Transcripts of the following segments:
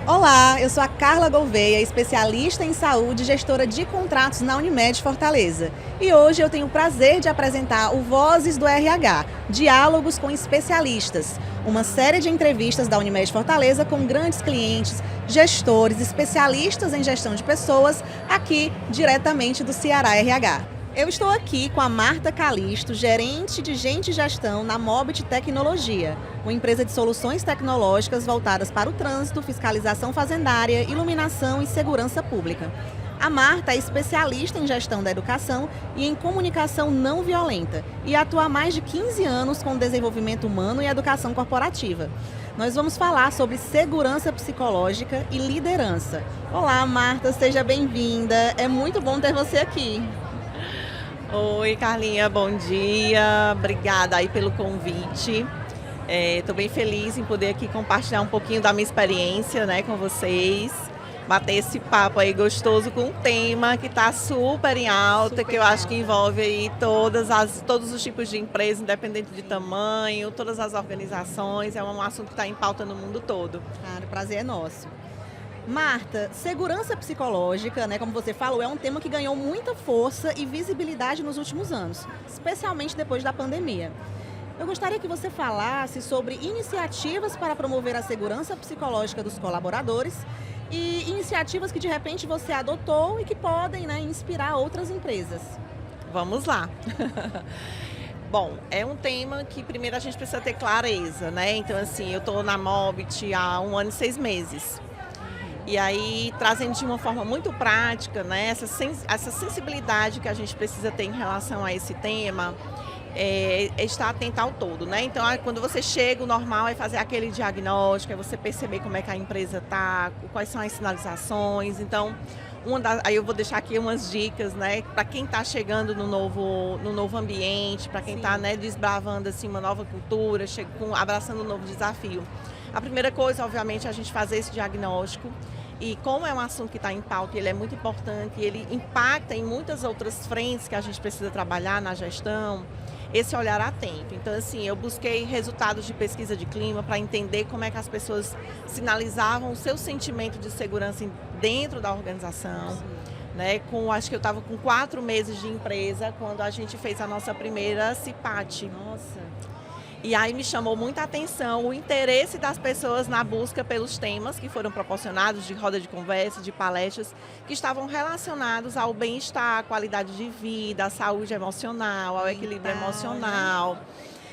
Olá, eu sou a Carla Gouveia, especialista em saúde e gestora de contratos na Unimed Fortaleza. E hoje eu tenho o prazer de apresentar o Vozes do RH, Diálogos com Especialistas, uma série de entrevistas da Unimed Fortaleza com grandes clientes, gestores, especialistas em gestão de pessoas, aqui diretamente do Ceará RH. Eu estou aqui com a Marta Calisto, gerente de Gente e Gestão na Mobit Tecnologia, uma empresa de soluções tecnológicas voltadas para o trânsito, fiscalização fazendária, iluminação e segurança pública. A Marta é especialista em gestão da educação e em comunicação não violenta e atua há mais de 15 anos com desenvolvimento humano e educação corporativa. Nós vamos falar sobre segurança psicológica e liderança. Olá, Marta, seja bem-vinda. É muito bom ter você aqui. Oi, Carlinha, bom dia. Obrigada aí pelo convite. Estou bem feliz em poder aqui compartilhar um pouquinho da minha experiência, né, com vocês. Bater esse papo aí gostoso com um tema que está super em alta, que eu acho que envolve aí todos os tipos de empresas, independente de tamanho, todas as organizações. É um assunto que está em pauta no mundo todo. Claro, o prazer é nosso. Marta, segurança psicológica, né, como você falou, é um tema que ganhou muita força e visibilidade nos últimos anos, especialmente depois da pandemia. Eu gostaria que você falasse sobre iniciativas para promover a segurança psicológica dos colaboradores e iniciativas que de repente você adotou e que podem, né, inspirar outras empresas. Vamos lá. Bom, é um tema que primeiro a gente precisa ter clareza, né? Então, assim, eu estou na Mobit há 1 ano e 6 meses. E aí, trazendo de uma forma muito prática, né, essa sensibilidade que a gente precisa ter em relação a esse tema, estar atento ao todo, né? Então, quando você chega, o normal é fazer aquele diagnóstico, é você perceber como é que a empresa está, quais são as sinalizações. Então, aí eu vou deixar aqui umas dicas, né, para quem está chegando no novo ambiente, para quem está, né, desbravando assim, uma nova cultura, abraçando um novo desafio. A primeira coisa, obviamente, é a gente fazer esse diagnóstico. E como é um assunto que está em pauta, ele é muito importante, ele impacta em muitas outras frentes que a gente precisa trabalhar na gestão, esse olhar atento. Então, assim, eu busquei resultados de pesquisa de clima para entender como é que as pessoas sinalizavam o seu sentimento de segurança dentro da organização. Né? Acho que eu estava com 4 meses de empresa quando a gente fez a nossa primeira CIPAT. Nossa! E aí me chamou muita atenção o interesse das pessoas na busca pelos temas que foram proporcionados de roda de conversa, de palestras, que estavam relacionados ao bem-estar, à qualidade de vida, à saúde emocional, ao equilíbrio emocional.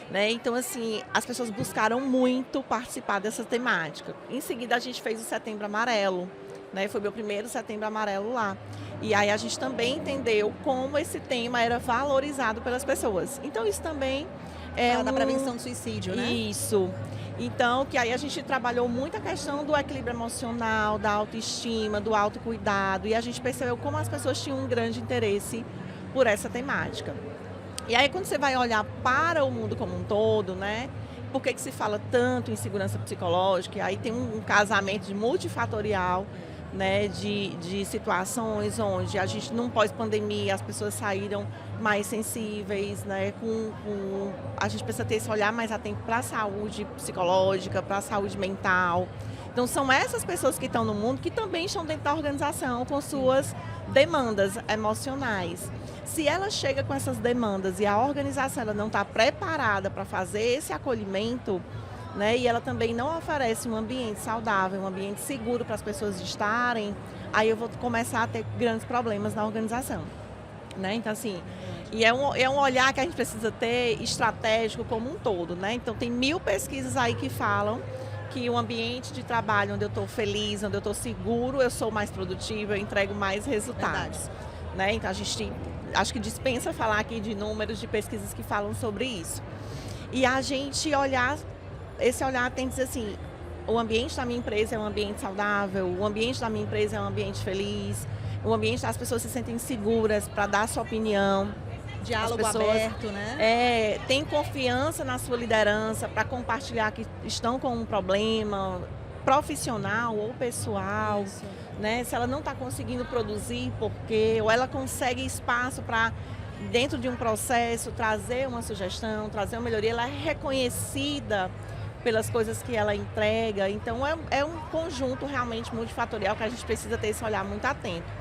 Né? Então, assim, as pessoas buscaram muito participar dessa temática. Em seguida, a gente fez o Setembro Amarelo. Né? Foi meu primeiro Setembro Amarelo lá. E aí a gente também entendeu como esse tema era valorizado pelas pessoas. Então, isso também da prevenção do suicídio, né? Isso. Então, que aí a gente trabalhou muito a questão do equilíbrio emocional, da autoestima, do autocuidado, e a gente percebeu como as pessoas tinham um grande interesse por essa temática. E aí, quando você vai olhar para o mundo como um todo, né? Por que se fala tanto em segurança psicológica? E aí tem um casamento multifatorial, né, de situações onde a gente, num pós-pandemia, as pessoas saíram mais sensíveis, né, a gente precisa ter esse olhar mais atento para a saúde psicológica, para a saúde mental. Então, são essas pessoas que estão no mundo que também estão dentro da organização com suas demandas emocionais. Se ela chega com essas demandas e a organização ela não está preparada para fazer esse acolhimento, né, e ela também não oferece um ambiente saudável, um ambiente seguro para as pessoas estarem, aí eu vou começar a ter grandes problemas na organização. Né? Então, assim, e é um olhar que a gente precisa ter estratégico como um todo. Né? Então, tem 1000 pesquisas aí que falam que o ambiente de trabalho onde eu estou feliz, onde eu estou seguro, eu sou mais produtiva, eu entrego mais resultados. Né? Então, a gente acho que dispensa falar aqui de números de pesquisas que falam sobre isso. E a gente esse olhar tem que dizer assim, o ambiente da minha empresa é um ambiente saudável, o ambiente da minha empresa é um ambiente feliz, o ambiente das pessoas se sentem seguras para dar sua opinião. Diálogo aberto, né? Tem confiança na sua liderança para compartilhar que estão com um problema profissional ou pessoal. Né? Se ela não está conseguindo produzir, ou ela consegue espaço para dentro de um processo, trazer uma sugestão, trazer uma melhoria, ela é reconhecida pelas coisas que ela entrega. Então, é um conjunto realmente multifatorial que a gente precisa ter esse olhar muito atento.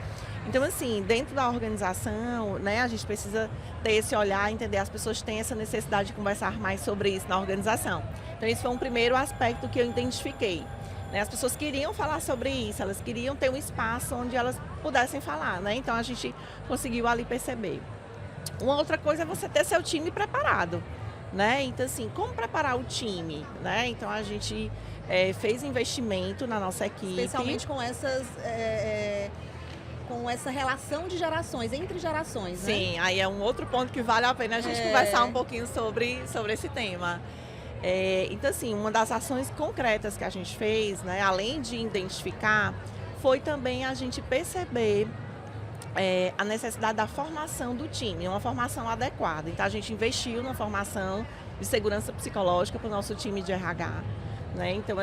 Então, assim, dentro da organização, né, a gente precisa ter esse olhar, entender, as pessoas têm essa necessidade de conversar mais sobre isso na organização. Então, esse foi um primeiro aspecto que eu identifiquei. Né? As pessoas queriam falar sobre isso, elas queriam ter um espaço onde elas pudessem falar, né? Então, a gente conseguiu ali perceber. Uma outra coisa é você ter seu time preparado, né? Então, assim, como preparar o time, né? Então, a gente fez investimento na nossa equipe. Especialmente com com essa relação de gerações, entre gerações, né? Sim, aí é um outro ponto que vale a pena a gente conversar um pouquinho sobre esse tema. Então, assim, uma das ações concretas que a gente fez, né, além de identificar, foi também a gente perceber a necessidade da formação do time, uma formação adequada. Então, a gente investiu na formação de segurança psicológica para o nosso time de RH. Né? Então,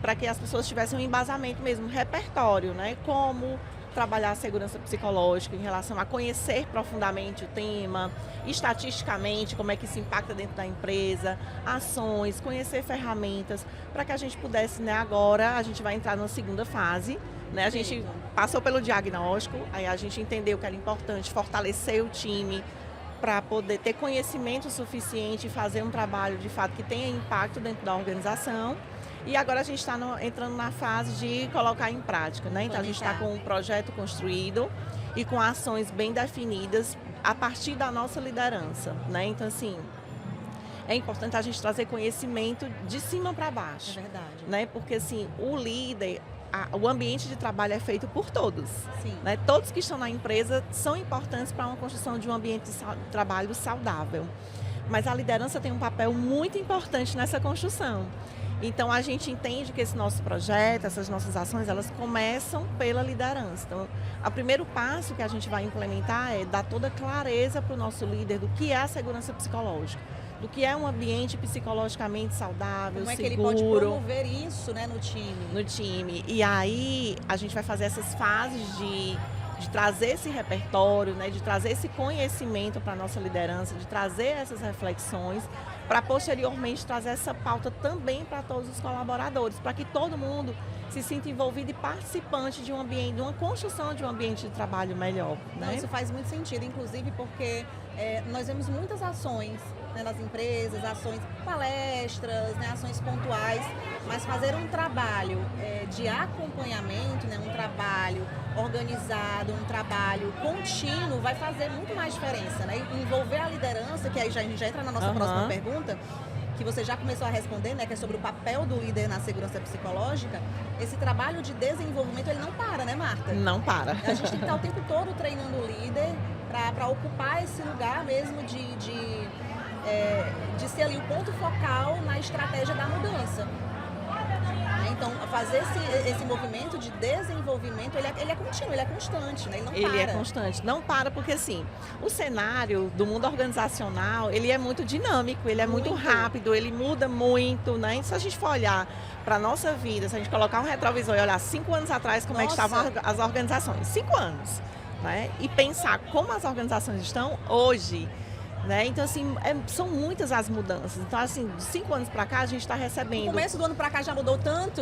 para que as pessoas tivessem um embasamento mesmo, um repertório, né? Como trabalhar a segurança psicológica em relação a conhecer profundamente o tema, estatisticamente, como é que isso impacta dentro da empresa, ações, conhecer ferramentas, para que a gente pudesse, né, agora a gente vai entrar na segunda fase, né? A gente passou pelo diagnóstico, aí a gente entendeu que era importante fortalecer o time para poder ter conhecimento suficiente e fazer um trabalho de fato que tenha impacto dentro da organização. E agora a gente está entrando na fase de colocar em prática, né? Então a gente está com um projeto construído e com ações bem definidas a partir da nossa liderança, né? Então, assim, é importante a gente trazer conhecimento de cima para baixo. É verdade. Né? Porque, assim, o líder, o ambiente de trabalho é feito por todos. Sim. Né? Todos que estão na empresa são importantes para uma construção de um ambiente de trabalho saudável. Mas a liderança tem um papel muito importante nessa construção. Então, a gente entende que esse nosso projeto, essas nossas ações, elas começam pela liderança. Então, o primeiro passo que a gente vai implementar é dar toda clareza para o nosso líder do que é a segurança psicológica, do que é um ambiente psicologicamente saudável, como é seguro. Que ele pode promover isso, né, no time. No time. E aí, a gente vai fazer essas fases de trazer esse repertório, né, de trazer esse conhecimento para a nossa liderança, de trazer essas reflexões, para posteriormente trazer essa pauta também para todos os colaboradores, para que todo mundo se sinta envolvido e participante de um ambiente, de uma construção de um ambiente de trabalho melhor. Né? Não, isso faz muito sentido, inclusive porque nós vemos muitas ações, né, nas empresas, ações, palestras, né, ações pontuais, mas fazer um trabalho de acompanhamento, né, um trabalho organizado, um trabalho contínuo vai fazer muito mais diferença, né? E envolver a liderança, que aí a gente já entra na nossa próxima pergunta, que você já começou a responder, né, que é sobre o papel do líder na segurança psicológica. Esse trabalho de desenvolvimento, ele não para, né, Marta? Não para. A gente tem que estar o tempo todo treinando o líder para ocupar esse lugar mesmo de ser ali o ponto focal na estratégia da mudança. Então, fazer esse movimento de desenvolvimento, ele é contínuo, ele é constante, né? Ele não para. Ele é constante, não para porque, assim, o cenário do mundo organizacional, ele é muito dinâmico, ele é muito rápido, ele muda muito, né? E se a gente for olhar para a nossa vida, se a gente colocar um retrovisor e olhar 5 anos atrás como é que estavam as organizações, 5 anos, né? E pensar como as organizações estão hoje, né? Então, assim, são muitas as mudanças. Então, assim, de 5 anos para cá, a gente está recebendo... No começo do ano para cá já mudou tanto.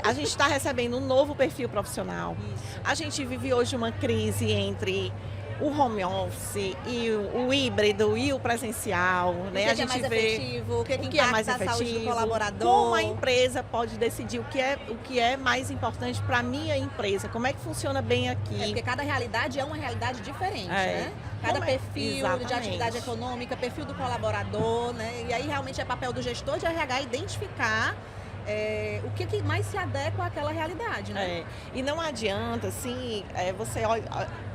A gente está recebendo um novo perfil profissional. Isso. A gente vive hoje uma crise entre o home office e o híbrido e o presencial, né? A gente é mais efetivo, o que é mais efetivo, a saúde do colaborador. Como a empresa pode decidir o que é mais importante para a minha empresa, como é que funciona bem aqui. Porque cada realidade é uma realidade diferente, né? Cada perfil de atividade econômica, perfil do colaborador, né? E aí realmente é papel do gestor de RH identificar o que mais se adequa àquela realidade, né? E não adianta, assim, você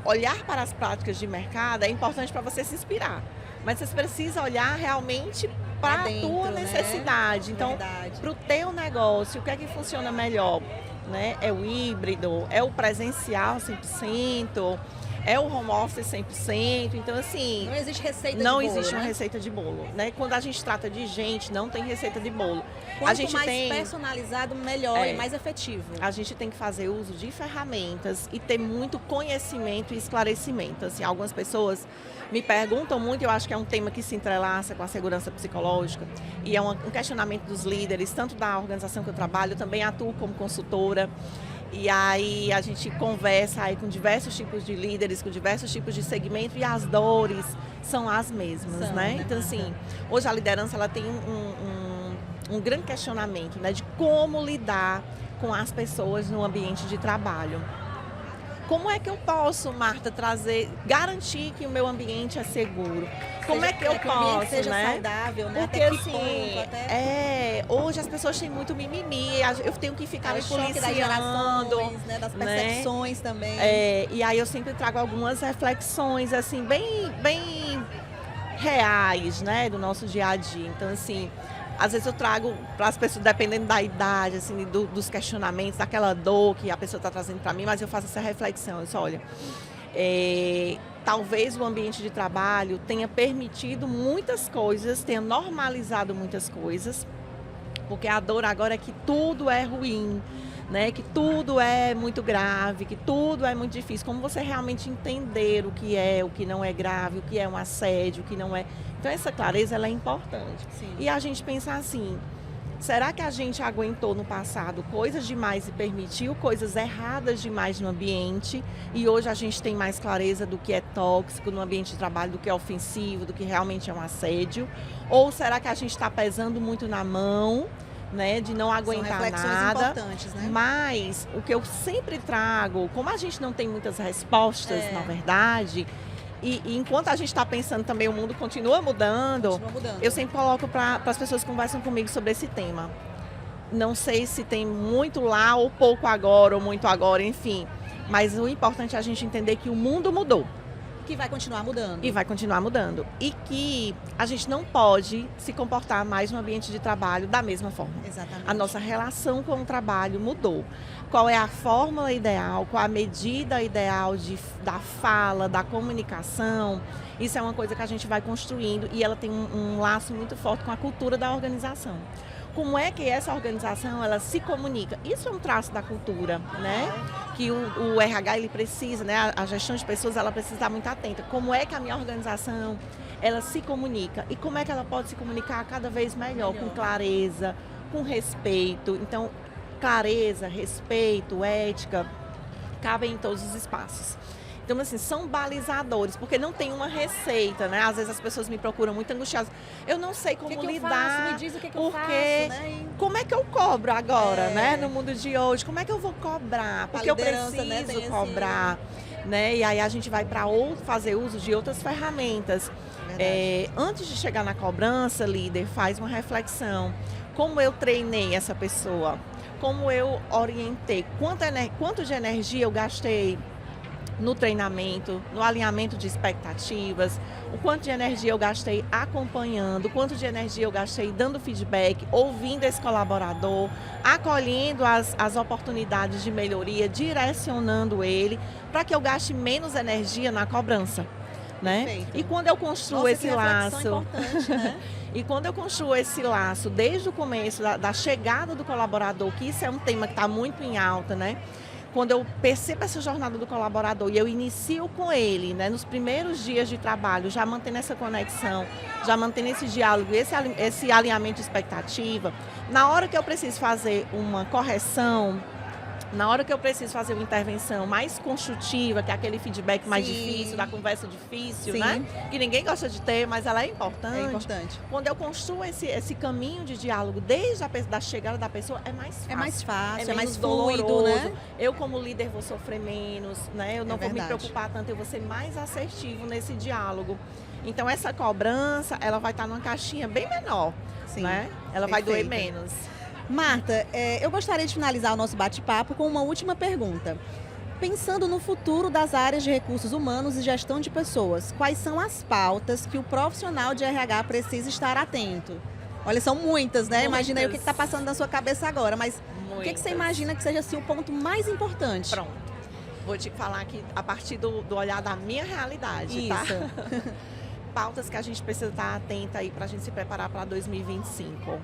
olhar para as práticas de mercado, é importante para você se inspirar. Mas você precisa olhar realmente para a tua necessidade. Então, para o teu negócio, o que é que funciona melhor? Né? É o híbrido, é o presencial 100%, é o home office 100%, então assim... Não existe receita de Não bolo, existe né? uma receita de bolo, né? Quando a gente trata de gente, não tem receita de bolo. Quanto a gente mais tem... personalizado, melhor e mais efetivo. A gente tem que fazer uso de ferramentas e ter muito conhecimento e esclarecimento. Assim, algumas pessoas me perguntam muito, eu acho que é um tema que se entrelaça com a segurança psicológica e é um questionamento dos líderes, tanto da organização que eu trabalho, eu também atuo como consultora. E aí a gente conversa aí com diversos tipos de líderes, com diversos tipos de segmento e as dores são as mesmas, né? Então, assim, hoje a liderança ela tem um grande questionamento, né, de como lidar com as pessoas no ambiente de trabalho. Como é que eu posso, Marta, garantir que o meu ambiente é seguro? Como é que eu posso, o ambiente seja né? saudável, né? Porque até que assim, ponto, hoje as pessoas têm muito mimimi, eu tenho que ficar me choque das policiando, gerações, né? Das percepções também. E aí eu sempre trago algumas reflexões, assim, bem reais, né, do nosso dia a dia. Então, assim, às vezes eu trago para as pessoas, dependendo da idade, assim, dos questionamentos, daquela dor que a pessoa está trazendo para mim, mas eu faço essa reflexão. Eu disse, olha, talvez o ambiente de trabalho tenha permitido muitas coisas, tenha normalizado muitas coisas, porque a dor agora é que tudo é ruim, né? Que tudo é muito grave, que tudo é muito difícil. Como você realmente entender o que não é grave, o que é um assédio, o que não é... Então, essa clareza ela é importante. Sim. E a gente pensar assim, será que a gente aguentou no passado coisas demais e permitiu coisas erradas demais no ambiente e hoje a gente tem mais clareza do que é tóxico no ambiente de trabalho, do que é ofensivo, do que realmente é um assédio? Ou será que a gente está pesando muito na mão, né, de não aguentar São reflexões nada? importantes, né? Mas o que eu sempre trago, como a gente não tem muitas respostas, na verdade... E enquanto a gente está pensando também, o mundo continua mudando. Eu sempre coloco para as pessoas que conversam comigo sobre esse tema. Não sei se tem muito lá ou pouco agora, ou muito agora, enfim. Mas o importante é a gente entender que o mundo mudou. Que vai continuar mudando. E vai continuar mudando. E que a gente não pode se comportar mais no ambiente de trabalho da mesma forma. Exatamente. A nossa relação com o trabalho mudou. Qual é a fórmula ideal, qual a medida ideal da fala, da comunicação. Isso é uma coisa que a gente vai construindo e ela tem um laço muito forte com a cultura da organização. Como é que essa organização ela se comunica? Isso é um traço da cultura, né? Que o RH ele precisa, né? A gestão de pessoas ela precisa estar muito atenta. Como é que a minha organização ela se comunica e como é que ela pode se comunicar cada vez melhor. Com clareza, com respeito. Então, clareza, respeito, ética, cabem em todos os espaços. Então, assim, são balizadores, porque não tem uma receita, né? Às vezes as pessoas me procuram muito angustiadas. Eu não sei como lidar. Faço? Me diz o que eu faço, né? Como é que eu cobro agora, né? No mundo de hoje, como é que eu vou cobrar? Porque eu preciso cobrar, né? E aí a gente vai para fazer uso de outras ferramentas. Antes de chegar na cobrança, líder, faz uma reflexão. Como eu treinei essa pessoa? Como eu orientei? Quanto de energia eu gastei no treinamento, no alinhamento de expectativas, o quanto de energia eu gastei acompanhando, o quanto de energia eu gastei dando feedback, ouvindo esse colaborador, acolhendo as oportunidades de melhoria, direcionando ele para que eu gaste menos energia na cobrança, né? Perfeito. E quando eu construo esse laço, importante, né? E quando eu construo esse laço desde o começo da chegada do colaborador, que isso é um tema que está muito em alta, né? Quando eu percebo essa jornada do colaborador e eu inicio com ele, né, nos primeiros dias de trabalho, já mantendo essa conexão, já mantendo esse diálogo, esse alinhamento de expectativa, na hora que eu preciso fazer uma correção, na hora que eu preciso fazer uma intervenção mais construtiva, que é aquele feedback mais difícil, da conversa difícil, né? Que ninguém gosta de ter, mas ela é importante. É importante. Quando eu construo esse caminho de diálogo desde a chegada da pessoa, é mais fácil. É mais fácil, é mais doloroso, fluido, né? Eu, como líder, vou sofrer menos, né? Eu não vou me preocupar tanto, eu vou ser mais assertivo nesse diálogo. Então, essa cobrança, ela vai estar numa caixinha bem menor, né? Ela vai doer menos. Marta, eu gostaria de finalizar o nosso bate-papo com uma última pergunta. Pensando no futuro das áreas de recursos humanos e gestão de pessoas, quais são as pautas que o profissional de RH precisa estar atento? Olha, são muitas, né? Imagina aí o que está passando na sua cabeça agora, mas o que você imagina que seja assim, o ponto mais importante? Pronto. vou te falar que a partir do olhar da minha realidade, tá? Isso. Pautas que a gente precisa estar atenta aí para a gente se preparar para 2025.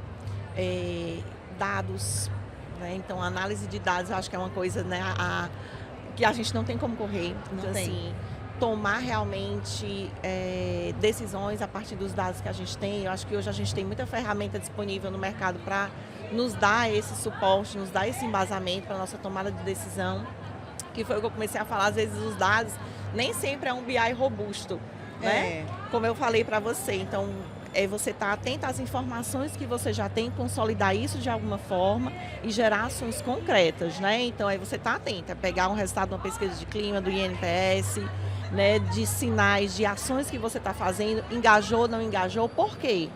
Dados, né? Então, a análise de dados, eu acho que é uma coisa, né, que a gente não tem como correr. Então, assim, tomar realmente decisões a partir dos dados que a gente tem. Eu acho que hoje a gente tem muita ferramenta disponível no mercado para nos dar esse suporte, nos dar esse embasamento para a nossa tomada de decisão, que foi o que eu comecei a falar. Às vezes os dados nem sempre é um BI robusto, né? Como eu falei para você. Então, você estar atento às informações que você já tem, consolidar isso de alguma forma e gerar ações concretas, né? Então, aí você está atento, pegar um resultado de uma pesquisa de clima, do INPS, né, de sinais, de ações que você está fazendo, engajou, não engajou, por quê?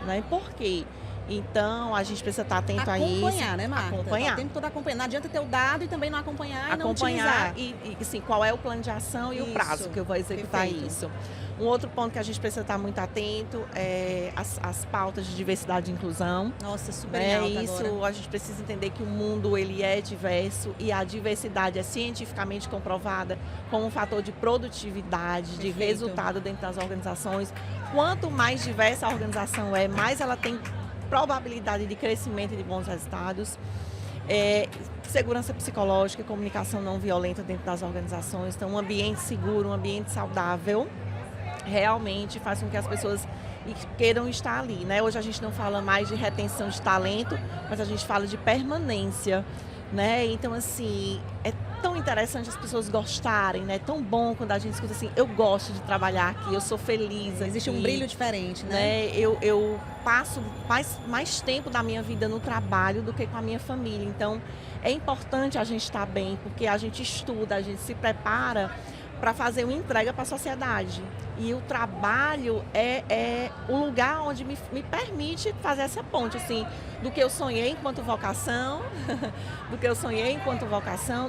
Né? Por quê? Então, a gente precisa estar atento a isso. Acompanhar, né, Marta? Acompanhar. O tempo todo acompanhar. Não adianta ter o dado e também não acompanhar e não acompanhar utilizar. e assim, qual é o plano de ação e o prazo que eu vou executar isso. Um outro ponto que a gente precisa estar muito atento é as pautas de diversidade e inclusão. Nossa, super em alta isso agora. A gente precisa entender que o mundo ele é diverso e a diversidade é cientificamente comprovada como um fator de produtividade, de resultado dentro das organizações. Quanto mais diversa a organização é, mais ela tem probabilidade de crescimento e de bons resultados. Segurança psicológica e comunicação não violenta dentro das organizações. Então, um ambiente seguro, um ambiente saudável, realmente faz com que as pessoas queiram estar ali, né? Hoje a gente não fala mais de retenção de talento, mas a gente fala de permanência, né? Então, assim, é tão interessante as pessoas gostarem, né? É tão bom quando a gente escuta assim, eu gosto de trabalhar aqui, eu sou feliz aqui. Existe um brilho diferente, né? Eu passo mais tempo da minha vida no trabalho do que com a minha família. Então, é importante a gente estar bem, porque a gente estuda, a gente se prepara para fazer uma entrega para a sociedade. E o trabalho é o lugar onde me permite fazer essa ponte, assim, do que eu sonhei enquanto vocação,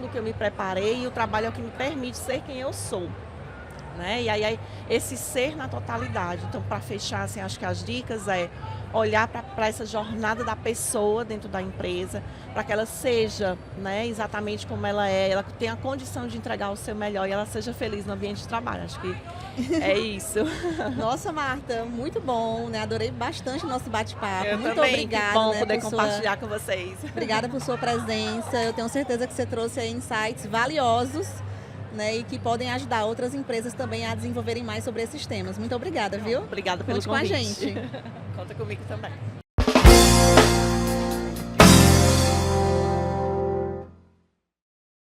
do que eu me preparei, e o trabalho é o que me permite ser quem eu sou. Né? E aí esse ser na totalidade. Então, para fechar, assim, acho que as dicas é olhar para essa jornada da pessoa dentro da empresa, para que ela seja, né, exatamente como ela é, ela tenha a condição de entregar o seu melhor e ela seja feliz no ambiente de trabalho. Acho que é isso. Nossa, Marta, muito bom, né? Adorei bastante o nosso bate-papo. Muito também, obrigada. Que bom, né, poder compartilhar com vocês. Obrigada por sua presença. Eu tenho certeza que você trouxe aí insights valiosos, né, e que podem ajudar outras empresas também a desenvolverem mais sobre esses temas. Muito obrigada, viu? Obrigada pelo convite. Conte com a gente. Conta comigo também.